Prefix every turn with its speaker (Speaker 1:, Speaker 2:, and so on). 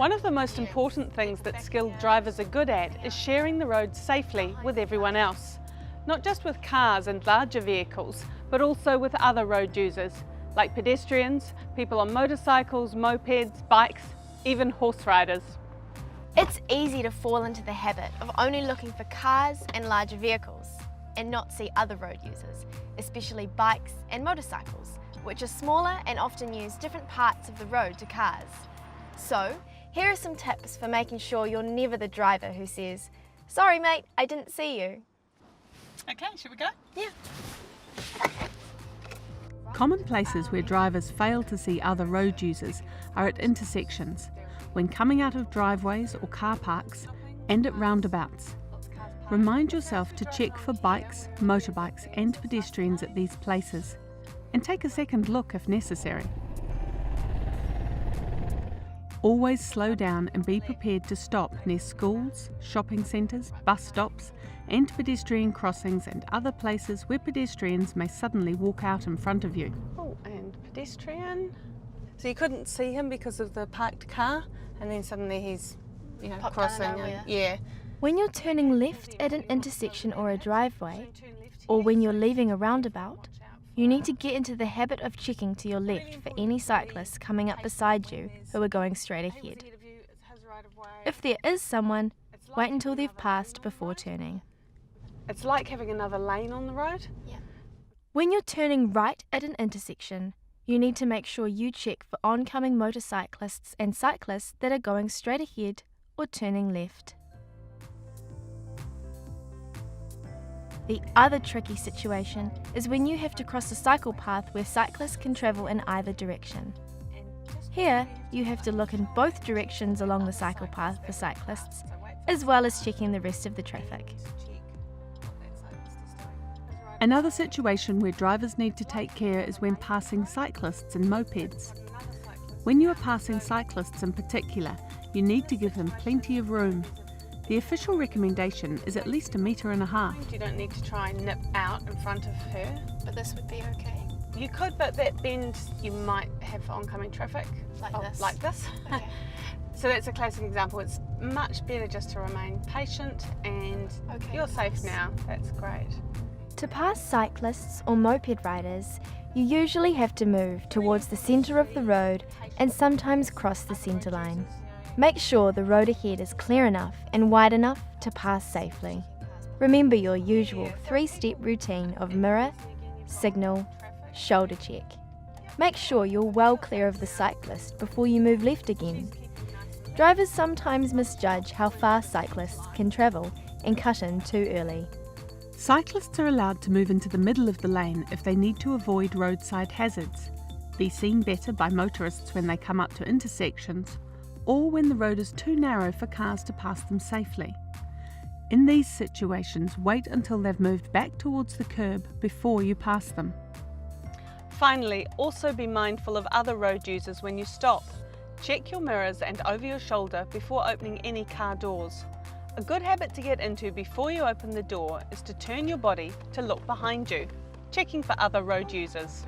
Speaker 1: One of the most important things that skilled drivers are good at is sharing the road safely with everyone else. Not just with cars and larger vehicles, but also with other road users, like pedestrians, people on motorcycles, mopeds, bikes, even horse riders.
Speaker 2: It's easy to fall into the habit of only looking for cars and larger vehicles and not see other road users, especially bikes and motorcycles, which are smaller and often use different parts of the road to cars. So, here are some tips for making sure you're never the driver who says, "Sorry mate, I didn't see you."
Speaker 1: Okay, should we go?
Speaker 2: Yeah.
Speaker 1: Common places where drivers fail to see other road users are at intersections, when coming out of driveways or car parks, and at roundabouts. Remind yourself to check for bikes, motorbikes and pedestrians at these places, and take a second look if necessary. Always slow down and be prepared to stop near schools, shopping centres, bus stops and pedestrian crossings and other places where pedestrians may suddenly walk out in front of you. Oh, and pedestrian. So you couldn't see him because of the parked car, and then suddenly he's,
Speaker 2: Popped
Speaker 1: crossing.
Speaker 2: out of nowhere.
Speaker 1: Yeah.
Speaker 3: When you're turning left at an intersection or a driveway, or when you're leaving a roundabout, you need to get into the habit of checking to your left for any cyclists coming up beside you who are going straight ahead. If there is someone, wait until they've passed before turning.
Speaker 1: It's like having another lane on the road.
Speaker 2: Yeah.
Speaker 3: When you're turning right at an intersection, you need to make sure you check for oncoming motorcyclists and cyclists that are going straight ahead or turning left. The other tricky situation is when you have to cross a cycle path where cyclists can travel in either direction. Here, you have to look in both directions along the cycle path for cyclists, as well as checking the rest of the traffic.
Speaker 1: Another situation where drivers need to take care is when passing cyclists and mopeds. When you are passing cyclists in particular, you need to give them plenty of room. The official recommendation is at least 1.5 meters. You don't need to try and nip out in front of her.
Speaker 2: But this would be okay.
Speaker 1: You could, but that bend you might have oncoming traffic.
Speaker 2: Like this? Okay.
Speaker 1: So that's a classic example. It's much better just to remain patient and you're safe now. That's great.
Speaker 3: To pass cyclists or moped riders, you usually have to move towards the centre of the road and sometimes cross the centre line. Make sure the road ahead is clear enough and wide enough to pass safely. Remember your usual 3-step routine of mirror, signal, shoulder check. Make sure you're well clear of the cyclist before you move left again. Drivers sometimes misjudge how fast cyclists can travel and cut in too early.
Speaker 1: Cyclists are allowed to move into the middle of the lane if they need to avoid roadside hazards, be seen better by motorists when they come up to intersections, or when the road is too narrow for cars to pass them safely. In these situations, wait until they've moved back towards the curb before you pass them. Finally, also be mindful of other road users when you stop. Check your mirrors and over your shoulder before opening any car doors. A good habit to get into before you open the door is to turn your body to look behind you, checking for other road users.